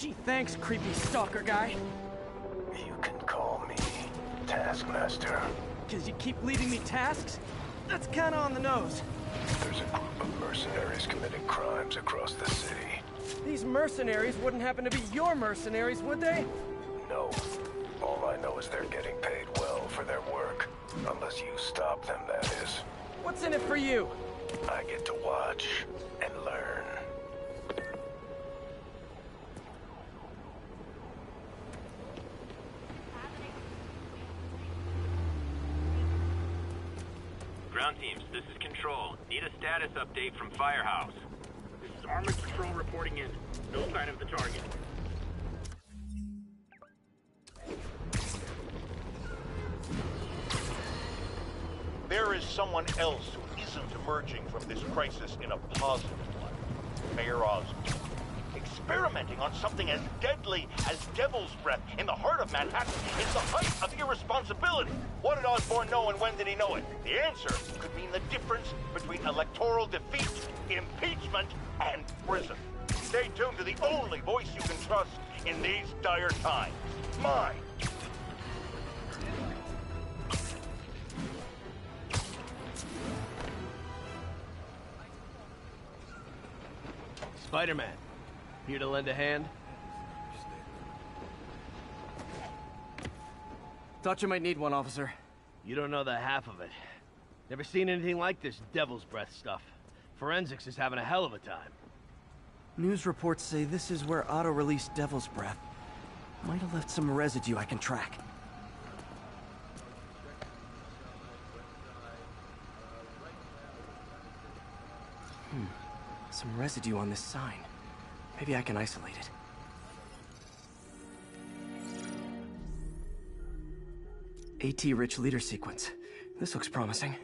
Gee, thanks, creepy stalker guy. You can call me Taskmaster. Cause you keep leaving me tasks? That's kinda on the nose. There's a group of mercenaries committing crimes across the city. These mercenaries wouldn't happen to be your mercenaries, would they? No. All I know is they're getting paid well for their work. Unless you stop them, that is. What's in it for you? I get to watch and learn. Ground teams, this is Control. Need a status update from Firehouse. This is Armored Patrol reporting in. No sign of the target. There is someone else who isn't emerging from this crisis in a positive light. Mayor Osborn. Experimenting on something as deadly as Devil's Breath in the heart of Manhattan is the height of irresponsibility. What did Osborn know and when did he know it? The answer could mean the difference between electoral defeat, impeachment, and prison. Stay tuned to the only voice you can trust in these dire times. Mine. Spider-Man. Here to lend a hand? Thought you might need one, officer. You don't know the half of it. Never seen anything like this Devil's Breath stuff. Forensics is having a hell of a time. News reports say this is where Otto released Devil's Breath. Might have left some residue I can track. Some residue on this sign. Maybe I can isolate it. AT-rich leader sequence. This looks promising.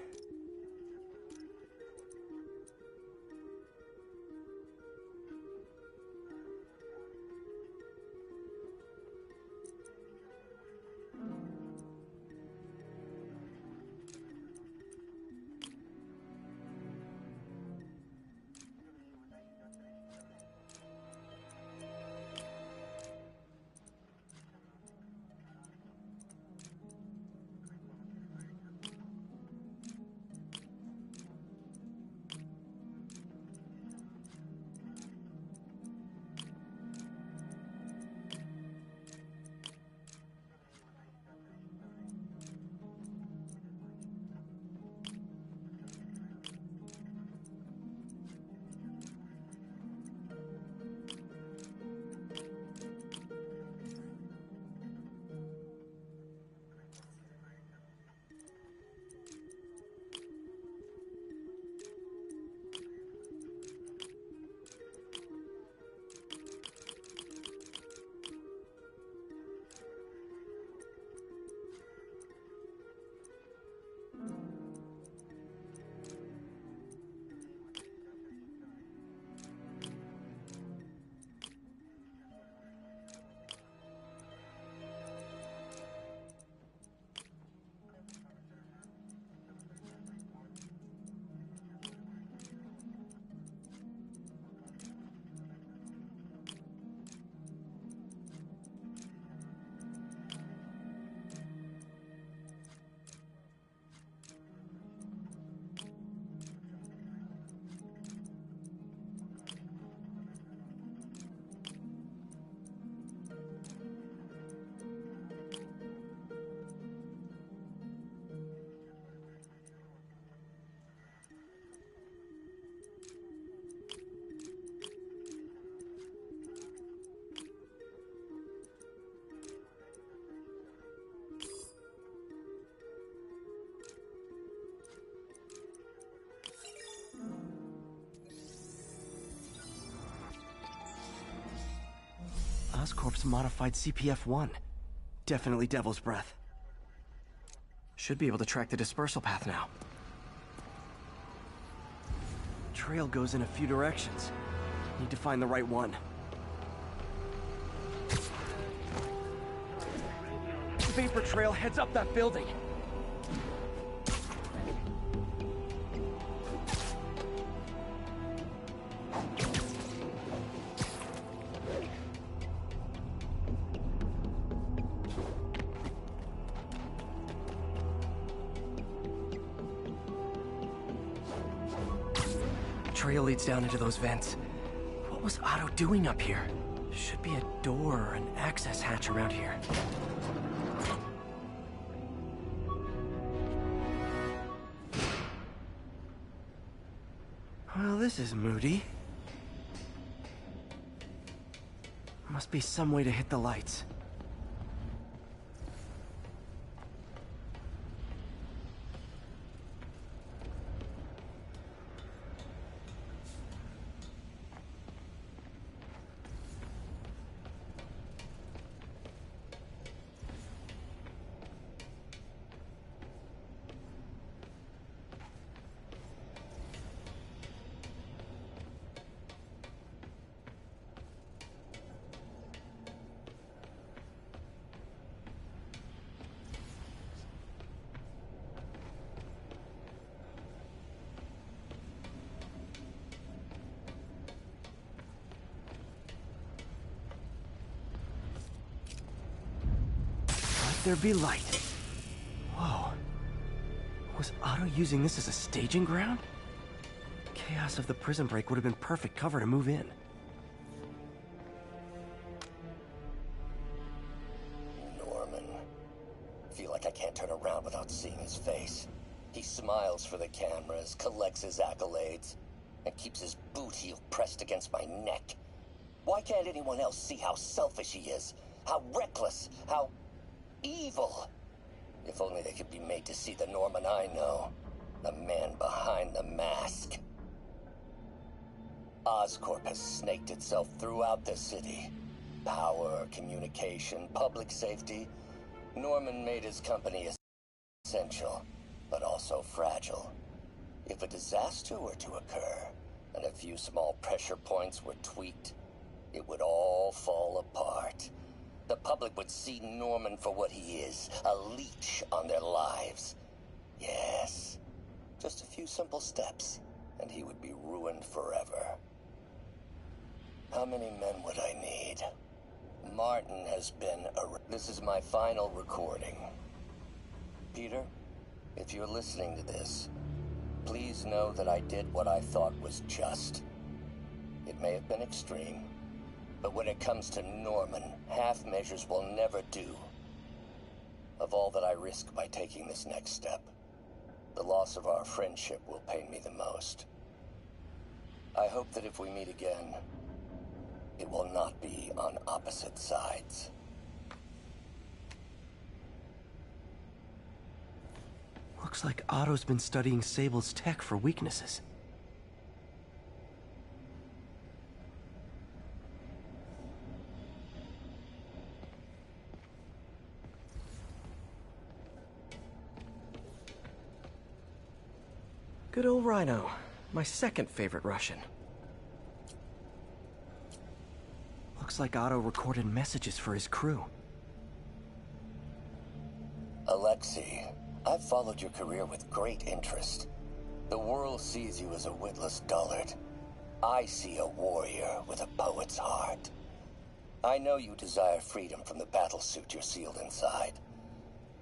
Oscorp's modified CPF-1. Definitely Devil's Breath. Should be able to track the dispersal path now. Trail goes in a few directions. Need to find the right one. Vapor trail heads up that building. trail leads down into those vents. What was Otto doing up here? Should be a door or an access hatch around here. Well, this is moody. Must be some way to hit the lights. There be light. Whoa. Was Otto using this as a staging ground? Chaos of the prison break would have been perfect cover to move in. Norman. Feel like I can't turn around without seeing his face. He smiles for the cameras, collects his accolades, and keeps his boot heel pressed against my neck. Why can't anyone else see how selfish he is? How reckless? How evil? If only they could be made to see the Norman I know. The man behind the mask. Oscorp has snaked itself throughout the city. Power, communication, public safety. Norman made his company essential, but also fragile. If a disaster were to occur, and a few small pressure points were tweaked, it would all fall apart. The public would see Norman for what he is, a leech on their lives. Yes, just a few simple steps, and he would be ruined forever. How many men would I need? Martin has been This is my final recording. Peter, if you're listening to this, please know that I did what I thought was just. It may have been extreme, but when it comes to Norman, half measures will never do. Of all that I risk by taking this next step, the loss of our friendship will pain me the most. I hope that if we meet again, it will not be on opposite sides. Looks like Otto's been studying Sable's tech for weaknesses. Good old Rhino, my second favorite Russian. Looks like Otto recorded messages for his crew. Alexei, I've followed your career with great interest. The world sees you as a witless dullard. I see a warrior with a poet's heart. I know you desire freedom from the battlesuit you're sealed inside.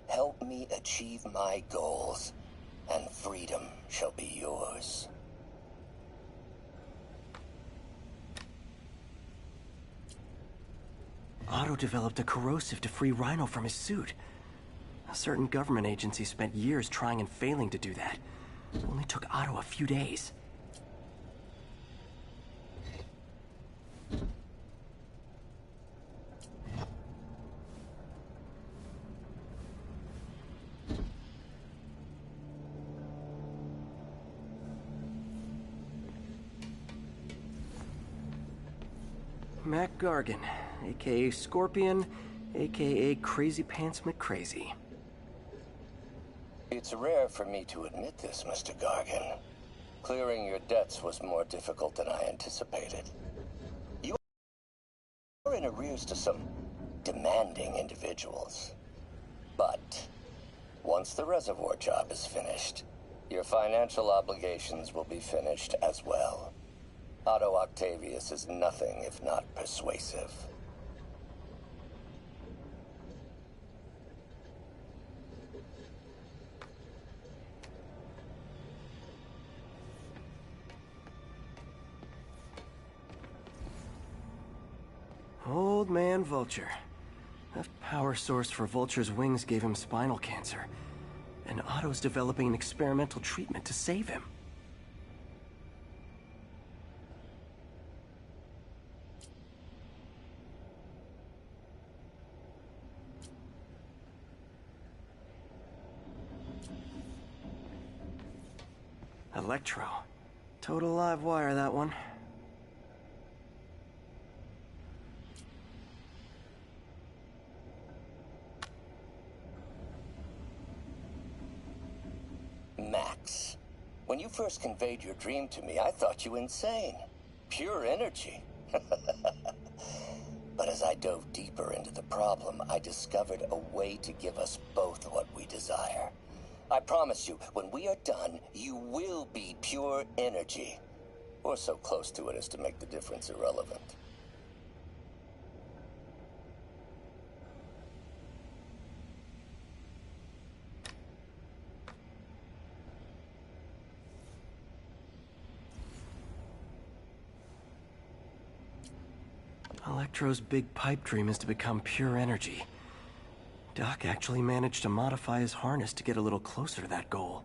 Help me achieve my goals, and freedom shall be yours. Otto developed a corrosive to free Rhino from his suit. A certain government agency spent years trying and failing to do that. It only took Otto a few days. Mac Gargan, aka Scorpion, aka Crazy Pants McCrazy. It's rare for me to admit this, Mr. Gargan. Clearing your debts was more difficult than I anticipated. You are in arrears to some demanding individuals. But once the reservoir job is finished, your financial obligations will be finished as well. Otto Octavius is nothing if not persuasive. Old man Vulture. That power source for Vulture's wings gave him spinal cancer. And Otto's developing an experimental treatment to save him. Electro. Total live wire, that one. Max, when you first conveyed your dream to me, I thought you insane. Pure energy. But as I dove deeper into the problem, I discovered a way to give us both what we desire. I promise you, when we are done, you will be pure energy. Or so close to it as to make the difference irrelevant. Electro's big pipe dream is to become pure energy. Doc actually managed to modify his harness to get a little closer to that goal.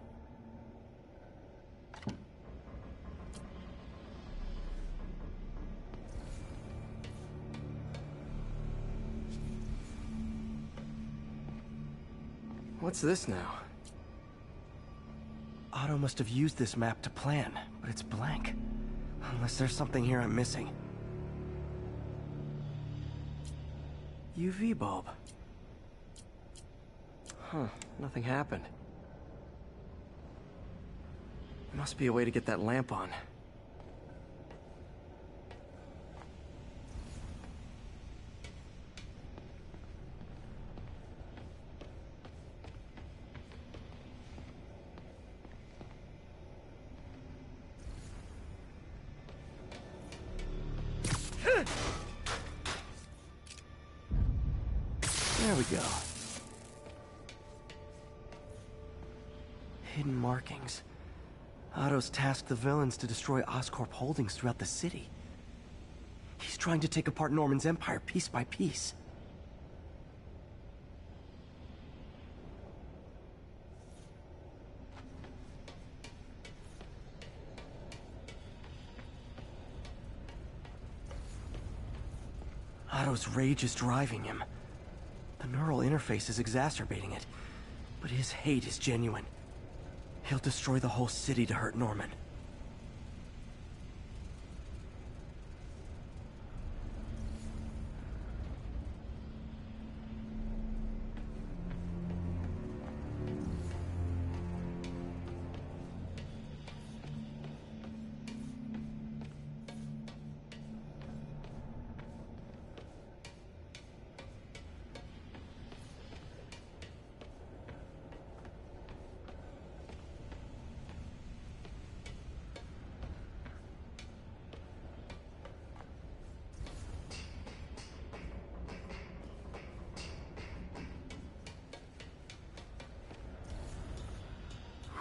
What's this now? Otto must have used this map to plan, but it's blank. Unless there's something here I'm missing. UV bulb. Huh, nothing happened. Must be a way to get that lamp on. There we go. Hidden markings. Otto's tasked the villains to destroy Oscorp holdings throughout the city. He's trying to take apart Norman's empire piece by piece. Otto's rage is driving him. The neural interface is exacerbating it, but his hate is genuine. He'll destroy the whole city to hurt Norman.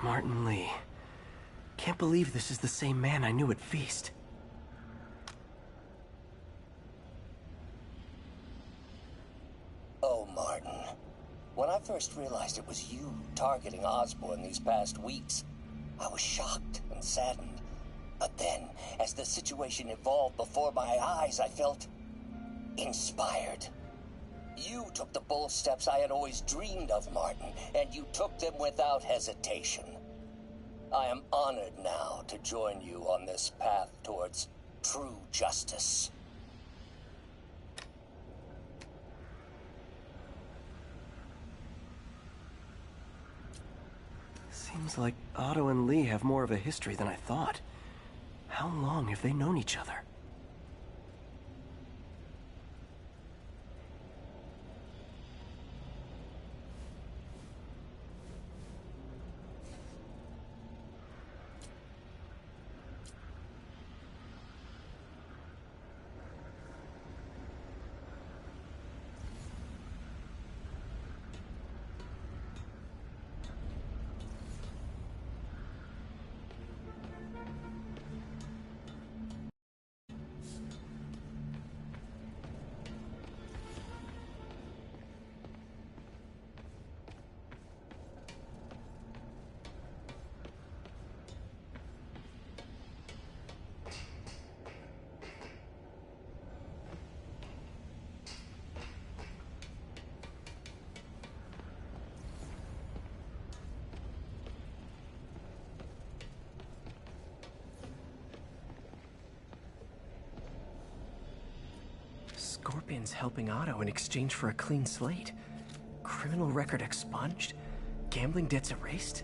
Martin Lee. Can't believe this is the same man I knew at Feast. Oh, Martin. When I first realized it was you targeting Osborn these past weeks, I was shocked and saddened. But then, as the situation evolved before my eyes, I felt inspired. You took the bold steps I had always dreamed of, Martin, and you took them without hesitation. I am honored now to join you on this path towards true justice. Seems like Otto and Lee have more of a history than I thought. How long have they known each other? Scorpion's helping Otto in exchange for a clean slate. Criminal record expunged? Gambling debts erased?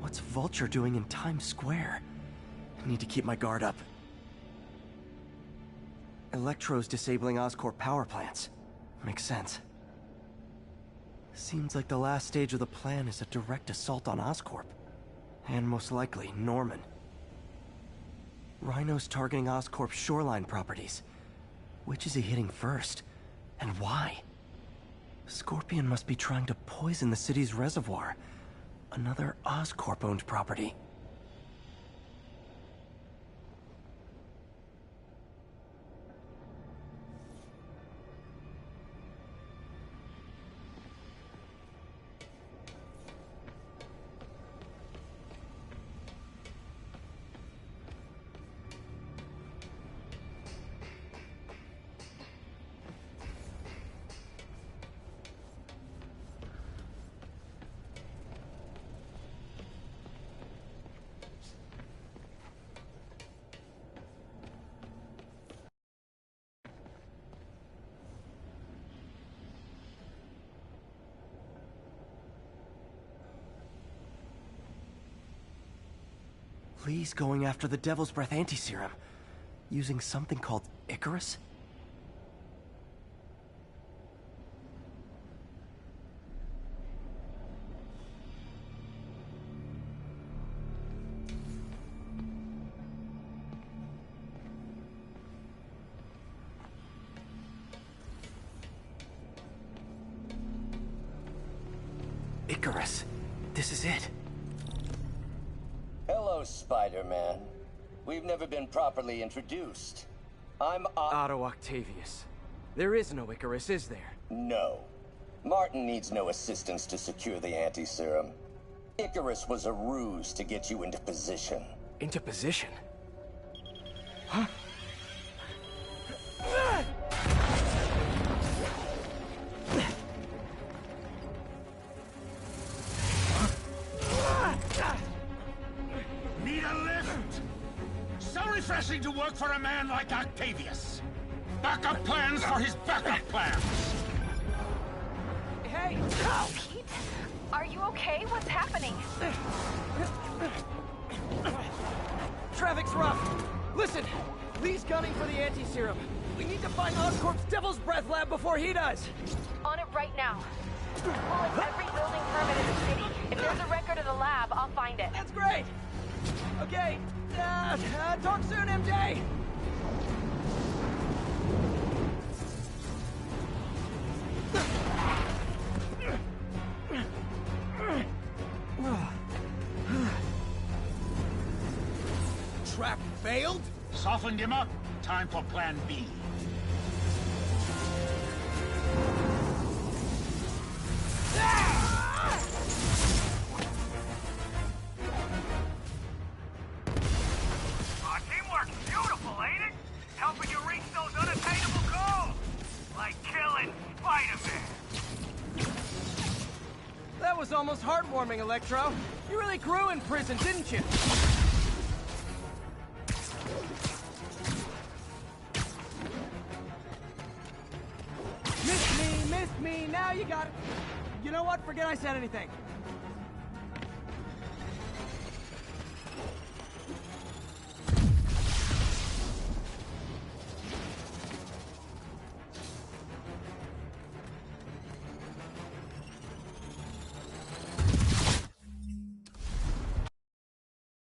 What's Vulture doing in Times Square? I need to keep my guard up. Electro's disabling Oscorp power plants. Makes sense. Seems like the last stage of the plan is a direct assault on Oscorp. And most likely, Norman. Rhino's targeting Oscorp's shoreline properties. Which is he hitting first? And why? Scorpion must be trying to poison the city's reservoir. Another Oscorp-owned property. Lee's going after the Devil's Breath anti-serum, using something called Icarus? Icarus. This is it. Hello, Spider-Man. We've never been properly introduced. I'm Otto Octavius. There is no Icarus, is there? No. Martin needs no assistance to secure the anti-serum. Icarus was a ruse to get you into position. Into position? Huh? Need a lift? So refreshing to work for a man like Octavius. Backup plans for his backup plans. Hey! Pete? Are you okay? What's happening? Traffic's rough. Listen, Lee's gunning for the anti-serum. We need to find Oscorp's Devil's Breath lab before he does. On it right now. Pull at every building permit in the city. If there's a record of the lab, I'll find it. That's great. Okay, talk soon, MJ. Trap failed? Softened him up. Time for plan B. performing, Electro. You really grew in prison, didn't you? Missed me, now you got it. You know what? Forget I said anything.